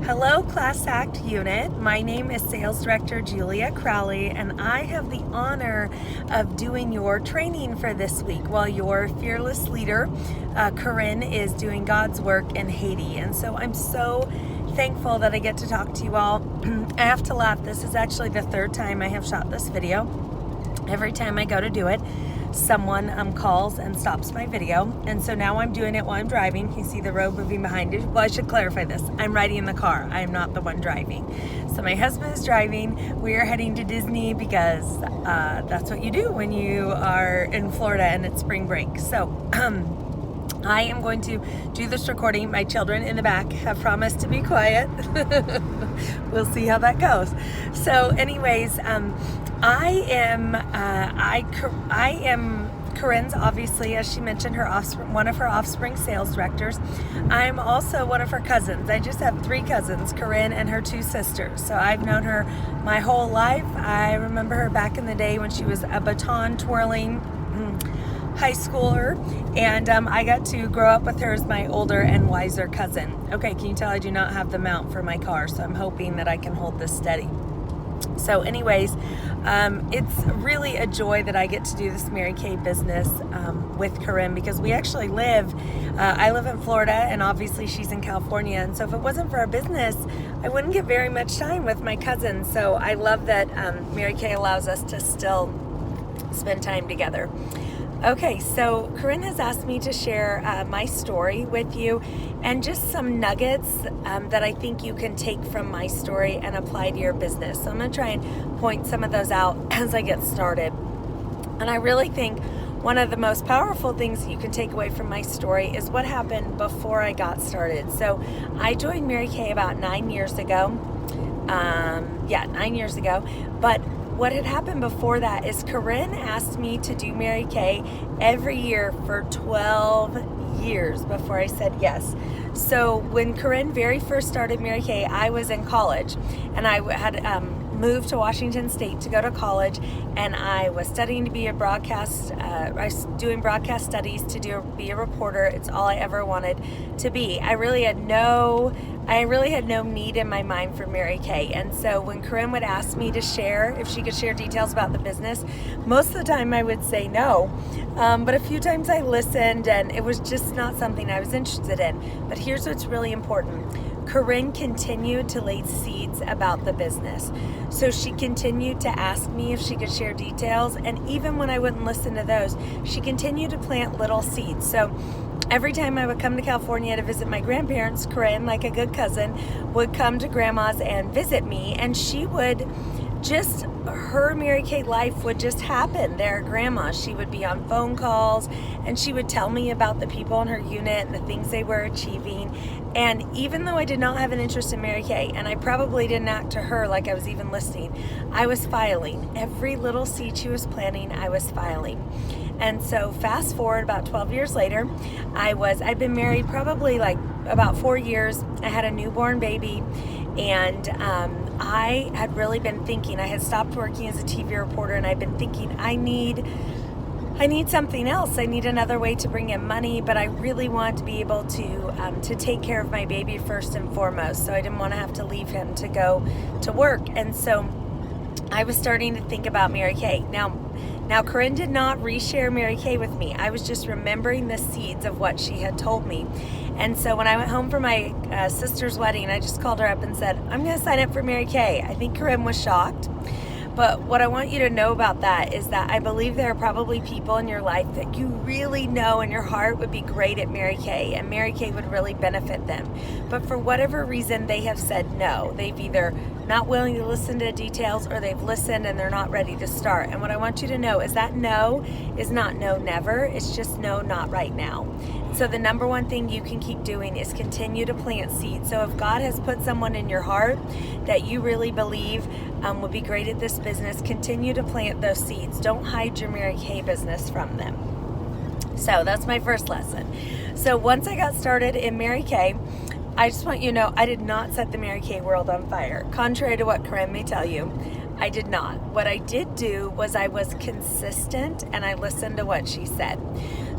Hello, Class Act Unit. My name is Sales Director Julia Crowley, and I have the honor of doing your training for this week while your fearless leader, Corinne, is doing God's work in Haiti. And so I'm so thankful that I get to talk to you all. I have to laugh. This is actually the third time I have shot this video. Every time I go to do it, someone calls and stops my video, and so now I'm doing it while I'm driving. You see the road moving behind you. Well, I should clarify this. I'm riding in the car. I am not the one driving. So my husband is driving. We are heading to Disney because that's what you do when you are in Florida and it's spring break. So I am going to do this recording. My children in the back have promised to be quiet. We'll see how that goes. So anyways, I am Corinne's, obviously, as she mentioned, one of her offspring sales directors. I'm also one of her cousins. I just have 3 cousins, Corinne and her 2 sisters. So I've known her my whole life. I remember her back in the day when she was a baton twirling high schooler, and I got to grow up with her as my older and wiser cousin. Okay, can you tell I do not have the mount for my car, so I'm hoping that I can hold this steady. So anyways, it's really a joy that I get to do this Mary Kay business with Corinne, because we actually I live in Florida, and obviously she's in California, and so if it wasn't for our business, I wouldn't get very much time with my cousins. So I love that Mary Kay allows us to still spend time together. Okay, so Corinne has asked me to share my story with you, and just some nuggets that I think you can take from my story and apply to your business. So I'm going to try and point some of those out as I get started. And I really think one of the most powerful things that you can take away from my story is what happened before I got started. So I joined Mary Kay about 9 years ago. 9 years ago. But what had happened before that is Corinne asked me to do Mary Kay every year for 12 years before I said yes. So when Corinne very first started Mary Kay, I was in college, and I had moved to Washington State to go to college, and I was studying to be a I was doing broadcast studies to be a reporter. It's all I ever wanted to be. I really had no need in my mind for Mary Kay. And so when Corinne would ask me to share, if she could share details about the business, most of the time I would say no. But a few times I listened, and it was just not something I was interested in. But here's what's really important. Corinne continued to lay seeds about the business. So she continued to ask me if she could share details. And even when I wouldn't listen to those, she continued to plant little seeds. So every time I would come to California to visit my grandparents, Corinne, like a good cousin, would come to Grandma's and visit me, and she would her Mary Kay life would just happen there at Grandma's. She would be on phone calls, and she would tell me about the people in her unit and the things they were achieving. And even though I did not have an interest in Mary Kay, and I probably didn't act to her like I was even listening, I was filing. Every little seed she was planting, I was filing. And so fast forward about 12 years later, I've been married probably like about 4 years. I had a newborn baby, and I had really been thinking, I had stopped working as a TV reporter, and I'd been thinking, I need something else. I need another way to bring in money, but I really want to be able to take care of my baby first and foremost. So I didn't want to have to leave him to go to work. And so I was starting to think about Mary Kay. Now Corinne did not reshare Mary Kay with me. I was just remembering the seeds of what she had told me. And so when I went home for my sister's wedding, I just called her up and said, I'm going to sign up for Mary Kay. I think Corinne was shocked. But what I want you to know about that is that I believe there are probably people in your life that you really know in your heart would be great at Mary Kay, and Mary Kay would really benefit them. But for whatever reason, they have said no. They've either not willing to listen to details, or they've listened and they're not ready to start. And what I want you to know is that no is not no never. It's just no, not right now. So the number one thing you can keep doing is continue to plant seeds. So if God has put someone in your heart that you really believe would be great at this business, continue to plant those seeds. Don't hide your Mary Kay business from them. So that's my first lesson. So once I got started in Mary Kay, I just want you to know I did not set the Mary Kay world on fire. Contrary to what Corinne may tell you, I did not. What I did do was I was consistent, and I listened to what she said.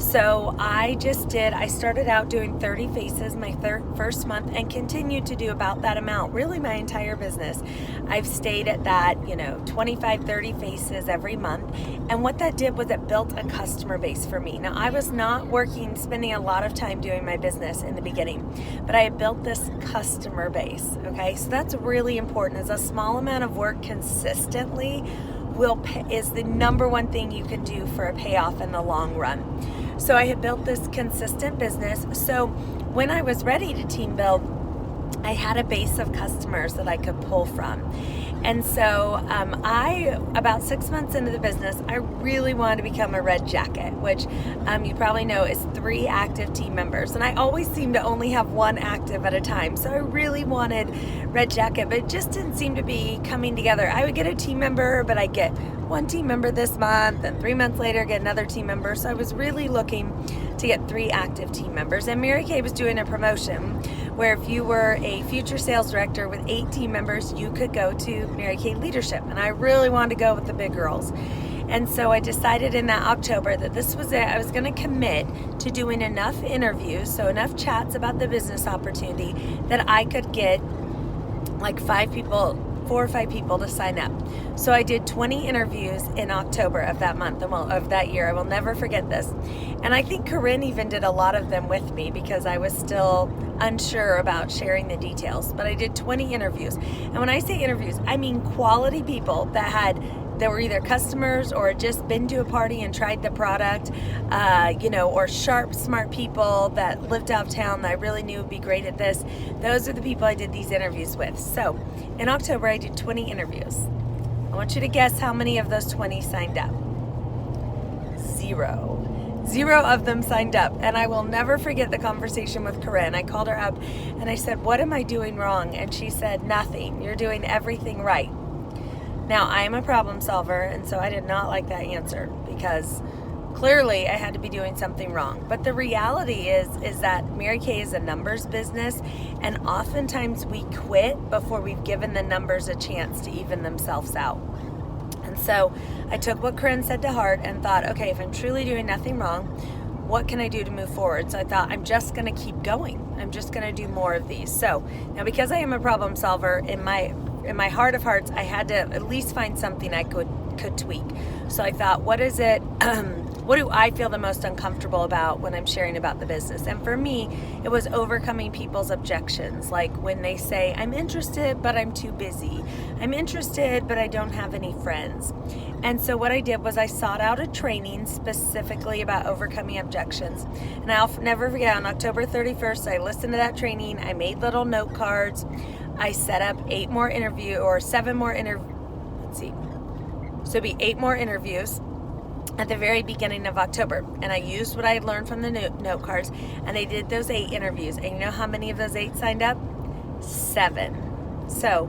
So I started out doing 30 faces my first month and continued to do about that amount, really my entire business. I've stayed at that, 25, 30 faces every month. And what that did was it built a customer base for me. Now, I was not spending a lot of time doing my business in the beginning, but I had built this customer base, okay? So that's really important. As a small amount of work consistently is the number one thing you can do for a payoff in the long run. So I had built this consistent business. So when I was ready to team build, I had a base of customers that I could pull from. And so about 6 months into the business, I really wanted to become a red jacket, which you probably know is 3 active team members. And I always seem to only have 1 active at a time. So I really wanted red jacket, but it just didn't seem to be coming together. I would get a team member, but I'd get 1 team member this month, and 3 months later get another team member. So I was really looking to get 3 active team members. And Mary Kay was doing a promotion where if you were a future sales director with 8 team members, you could go to Mary Kay Leadership. And I really wanted to go with the big girls. And so I decided in that October that this was it. I was going to commit to doing enough interviews, so enough chats about the business opportunity that I could get like 4 or 5 people to sign up. So I did 20 interviews in October of that month, of that year. I will never forget this. And I think Corinne even did a lot of them with me because I was still unsure about sharing the details. But I did 20 interviews. And when I say interviews, I mean quality people that were either customers or had just been to a party and tried the product, or sharp, smart people that lived out of town that I really knew would be great at this. Those are the people I did these interviews with. So in October, I did 20 interviews. I want you to guess how many of those 20 signed up. 0. 0 of them signed up. And I will never forget the conversation with Corinne. I called her up and I said, "What am I doing wrong?" And she said, "Nothing. You're doing everything right." Now, I am a problem solver, and so I did not like that answer because clearly I had to be doing something wrong. But the reality is that Mary Kay is a numbers business, and oftentimes we quit before we've given the numbers a chance to even themselves out. And so I took what Corinne said to heart and thought, okay, if I'm truly doing nothing wrong, what can I do to move forward? So I thought, I'm just going to keep going. I'm just going to do more of these. So now, because I am a problem solver, in my heart of hearts, I had to at least find something I could tweak. So I thought, what is it? What do I feel the most uncomfortable about when I'm sharing about the business? And for me, it was overcoming people's objections. Like when they say, "I'm interested, but I'm too busy. I'm interested, but I don't have any friends." And so what I did was I sought out a training specifically about overcoming objections. And I'll never forget, on October 31st, I listened to that training. I made little note cards. I set up 7 more interviews. So it'd be 8 more interviews at the very beginning of October. And I used what I had learned from the note cards, and I did those 8 interviews. And you know how many of those 8 signed up? 7. So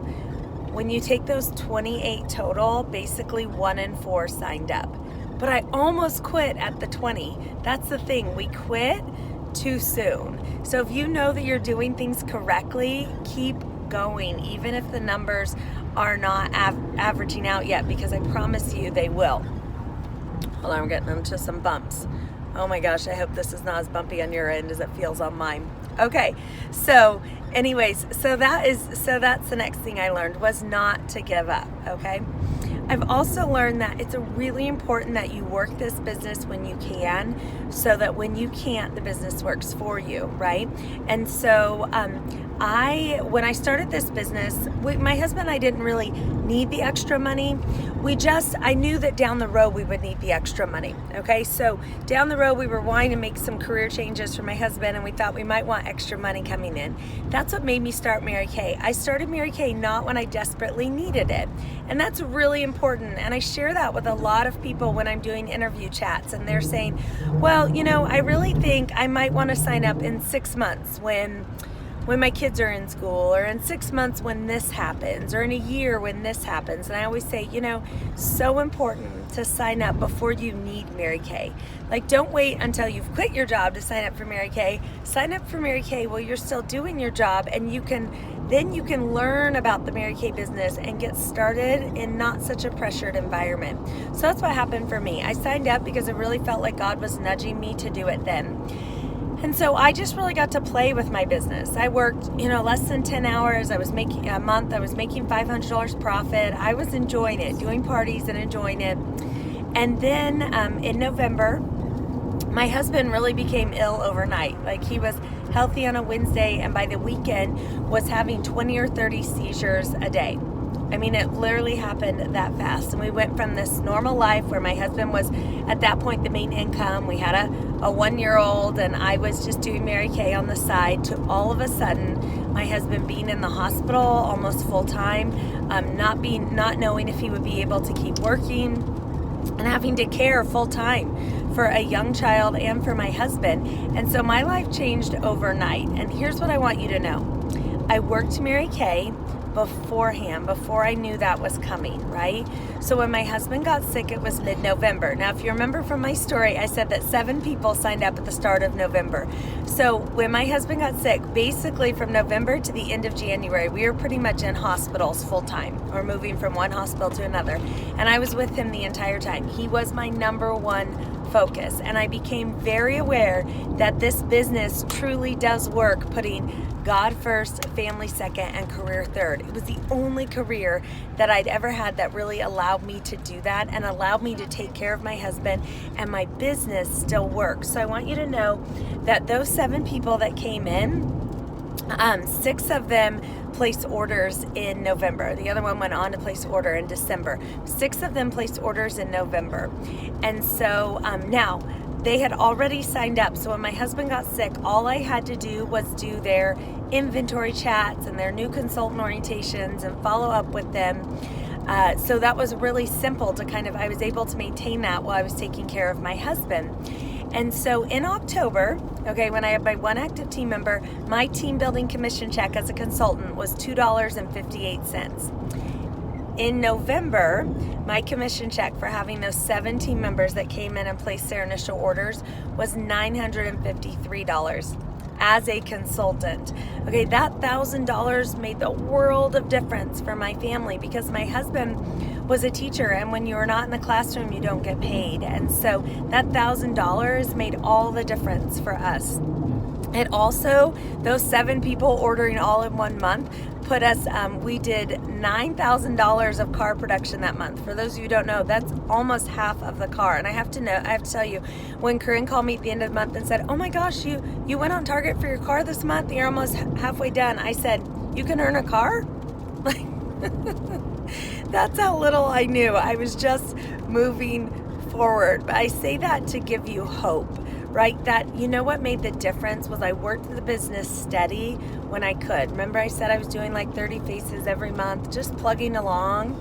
when you take those 28 total, basically 1 in 4 signed up. But I almost quit at the 20. That's the thing. We quit too soon. So if you know that you're doing things correctly, keep going, even if the numbers are not averaging out yet, because I promise you they will. Hold on, we're getting into some bumps. Oh my gosh, I hope this is not as bumpy on your end as it feels on mine. Okay, so anyways, so that's the next thing I learned, was not to give up, okay? I've also learned that it's really important that you work this business when you can, so that when you can't, the business works for you, right? And so when I started this business, my husband and I didn't really need the extra money. I knew that down the road we would need the extra money, okay? So down the road we were wanting to make some career changes for my husband, and we thought we might want extra money coming in. That's what made me start Mary Kay. I started Mary Kay not when I desperately needed it. And that's really important. And I share that with a lot of people when I'm doing interview chats, and they're saying, well, I really think I might want to sign up in 6 months when when my kids are in school, or in 6 months when this happens, or in a year when this happens. And I always say, so important to sign up before you need Mary Kay. Like, don't wait until you've quit your job to sign up for Mary Kay. Sign up for Mary Kay while you're still doing your job, and then you can learn about the Mary Kay business and get started in not such a pressured environment. So that's what happened for me. I signed up because I really felt like God was nudging me to do it then. And so I just really got to play with my business. I worked, less than 10 hours. I was making $500 profit. I was enjoying it, doing parties and enjoying it. And then in November, my husband really became ill overnight. Like, he was healthy on a Wednesday, and by the weekend was having 20 or 30 seizures a day. I mean, it literally happened that fast. And we went from this normal life where my husband was at that point the main income. We had a 1-year-old, and I was just doing Mary Kay on the side, to all of a sudden my husband being in the hospital almost full time, not knowing if he would be able to keep working, and having to care full time for a young child and for my husband. And so my life changed overnight. And here's what I want you to know. I worked Mary Kay beforehand, before I knew that was coming, right? So when my husband got sick, it was mid-November. Now, if you remember from my story, I said that 7 people signed up at the start of November. So when my husband got sick, basically from November to the end of January, we were pretty much in hospitals full time, or moving from one hospital to another. And I was with him the entire time. He was my number one focus. And I became very aware that this business truly does work putting God first, family second, and career third. It was the only career that I'd ever had that really allowed me to do that and allowed me to take care of my husband, and my business still works. So I want you to know that those 7 people that came in, 6 of them placed orders in November. The other one went on to place order in December. 6 of them placed orders in November. And so now, they had already signed up. So when my husband got sick, all I had to do was do their inventory chats and their new consultant orientations and follow up with them. So that was really simple to I was able to maintain that while I was taking care of my husband. And so in October, when I had my one active team member, my team building commission check as a consultant was $2.58. In November, my commission check for having those 7 team members that came in and placed their initial orders was $953 as a consultant. Okay, that $1,000 made the world of difference for my family, because my husband was a teacher, and when you're not in the classroom, you don't get paid. And so that $1,000 made all the difference for us. It also, those 7 people ordering all in one month put us, we did $9,000 of car production that month. For those of you who don't know, that's almost half of the car. And I have to tell you, when Corinne called me at the end of the month and said, oh my gosh, you went on target for your car this month, you're almost halfway done. I said, you can earn a car? Like, that's how little I knew. I was just moving forward. But I say that to give you hope, right? That, what made the difference was I worked the business steady when I could. Remember, I said I was doing like 30 faces every month, just plugging along,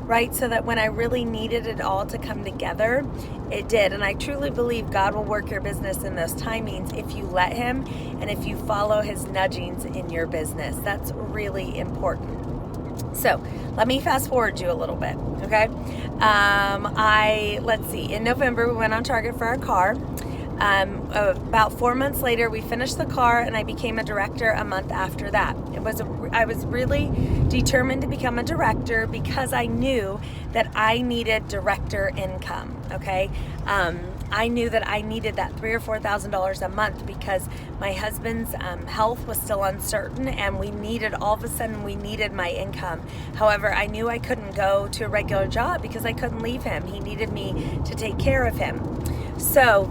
right? So that when I really needed it all to come together, it did. And I truly believe God will work your business in those timings if you let him and if you follow his nudgings in your business. That's really important. So let me fast forward you a little bit, okay? Let's see, in November, we went on target for our car. About 4 months later, we finished the car, and I became a director a month after that. I was really determined to become a director because I knew that I needed director income, okay? I knew that I needed that $3,000 or $4,000 a month because my husband's health was still uncertain, and we needed my income. However, I knew I couldn't go to a regular job because I couldn't leave him. He needed me to take care of him. So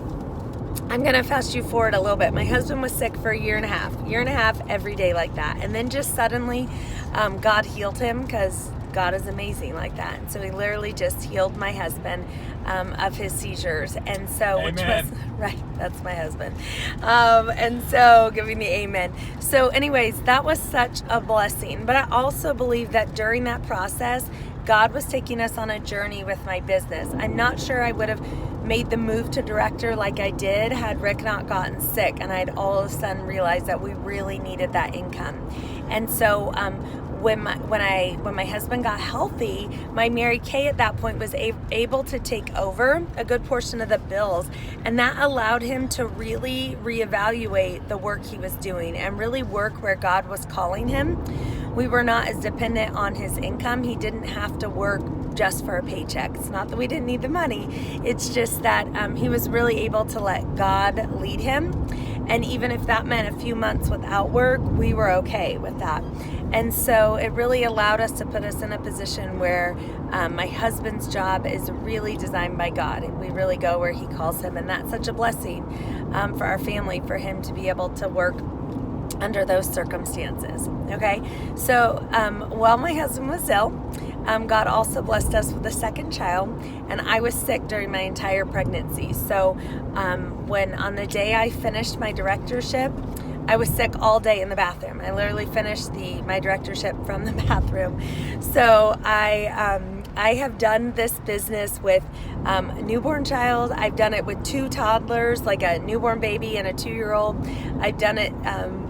I'm going to fast you forward a little bit. My husband was sick for a year and a half every day like that. And then just suddenly God healed him, because God is amazing like that. And so he literally just healed my husband of his seizures. And so, amen. Which was, right, that's my husband. And so giving the amen. So anyways, that was such a blessing. But I also believe that during that process, God was taking us on a journey with my business. I'm not sure I would have made the move to director like I did had Rick not gotten sick, and I'd all of a sudden realized that we really needed that income. And so when my husband got healthy, my Mary Kay at that point was able to take over a good portion of the bills, and that allowed him to really reevaluate the work he was doing and really work where God was calling him. We were not as dependent on his income. He didn't have to work just for a paycheck. It's not that we didn't need the money. It's just that he was really able to let God lead him. And even if that meant a few months without work, we were okay with that. And so it really allowed us to put us in a position where my husband's job is really designed by God. We really go where he calls him. And that's such a blessing for our family, for him to be able to work under those circumstances. Okay, so while my husband was ill, God also blessed us with a second child, and I was sick during my entire pregnancy. So when on the day I finished my directorship, I was sick all day in the bathroom. I literally finished my directorship from the bathroom. So I have done this business with a newborn child. I've done it with 2 toddlers, like a newborn baby and a 2-year-old. I've done it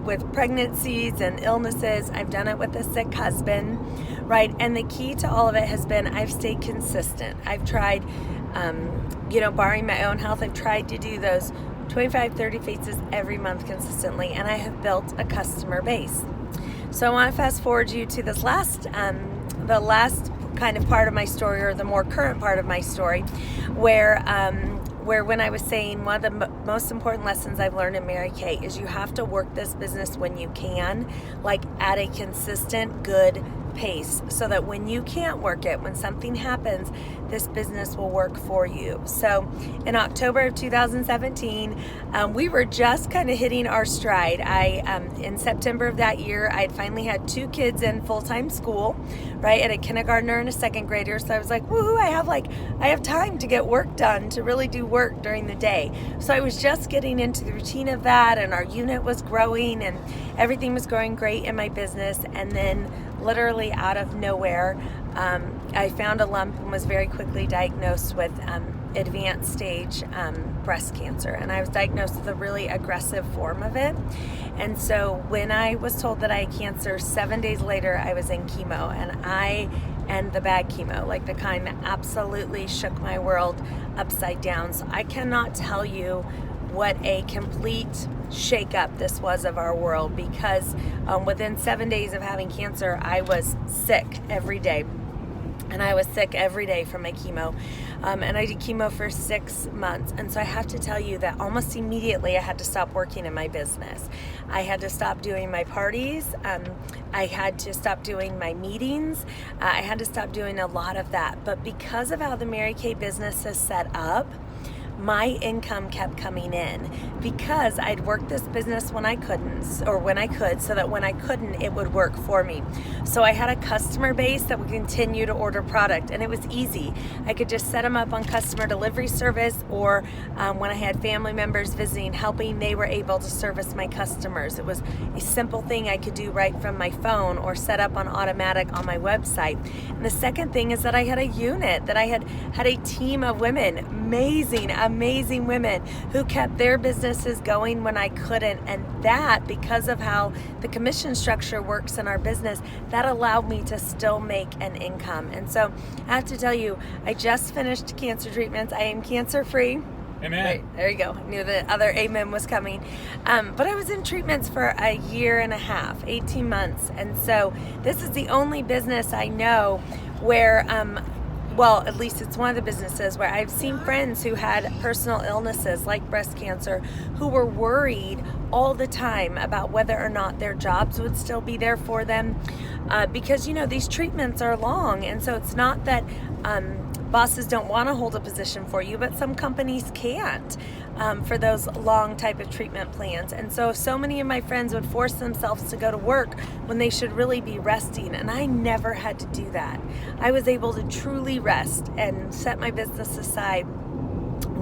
with pregnancies and illnesses. I've done it with a sick husband, right? And the key to all of it has been I've stayed consistent. I've tried, barring my own health, I've tried to do those 25, 30 faces every month consistently, and I have built a customer base. So I want to fast forward you to this the last kind of part of my story, or the more current part of my story, where when I was saying one of the most important lessons I've learned in Mary Kay is you have to work this business when you can, like at a consistent, good pace, so that when you can't work it, when something happens, this business will work for you. So in October of 2017, we were just kind of hitting our stride. In September of that year, I had finally had 2 kids in full-time school, right, at a kindergartner and a second grader. So I was like, woohoo, I have time to get work done, to really do work during the day. So I was just getting into the routine of that, and our unit was growing, and everything was going great in my business. And then literally out of nowhere, I found a lump and was very quickly diagnosed with advanced stage breast cancer. And I was diagnosed with a really aggressive form of it. And so when I was told that I had cancer, 7 days later, I was in chemo, and the bad chemo, like the kind that absolutely shook my world upside down. So I cannot tell you what a complete shake-up this was of our world, because within 7 days of having cancer, I was sick every day. And I was sick every day from my chemo. And I did chemo for 6 months. And so I have to tell you that almost immediately I had to stop working in my business. I had to stop doing my parties. I had to stop doing my meetings. I had to stop doing a lot of that. But because of how the Mary Kay business is set up, my income kept coming in, because I'd worked this business when I couldn't, or when I could, so that when I couldn't, it would work for me. So I had a customer base that would continue to order product, and it was easy. I could just set them up on customer delivery service, or when I had family members visiting, helping, they were able to service my customers. It was a simple thing I could do right from my phone, or set up on automatic on my website. And the second thing is that I had a unit, that I had a team of women, amazing women, who kept their businesses going when I couldn't. And that, because of how the commission structure works in our business, that allowed me to still make an income. And so I have to tell you, I just finished cancer treatments. I am cancer free. Amen. Right, there you go. I knew the other amen was coming. But I was in treatments for a year and a half, 18 months. And so this is the only business I know where well, at least it's one of the businesses where I've seen friends who had personal illnesses like breast cancer, who were worried all the time about whether or not their jobs would still be there for them, because these treatments are long. And so it's not that bosses don't want to hold a position for you, but some companies can't for those long type of treatment plans. And so many of my friends would force themselves to go to work when they should really be resting. And I never had to do that. I was able to truly rest and set my business aside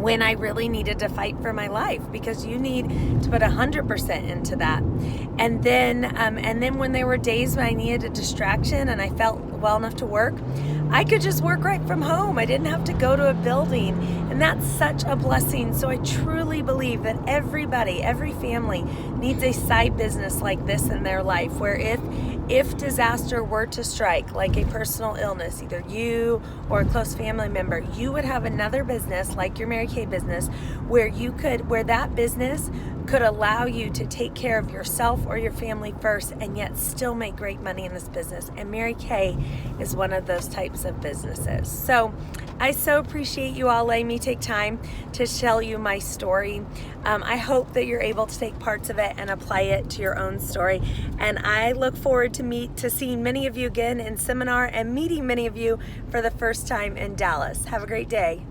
when I really needed to fight for my life, because you need to put 100% into that. And then when there were days when I needed a distraction and I felt well enough to work, I could just work right from home. I didn't have to go to a building, and that's such a blessing. So I truly believe that everybody, every family needs a side business like this in their life, where if disaster were to strike, like a personal illness, either you or a close family member, you would have another business like your Mary Kay business, where that business could allow you to take care of yourself or your family first and yet still make great money in this business. And Mary Kay is one of those types of businesses. So I so appreciate you all letting me take time to tell you my story. I hope that you're able to take parts of it and apply it to your own story. And I look forward to seeing many of you again in seminar and meeting many of you for the first time in Dallas. Have a great day.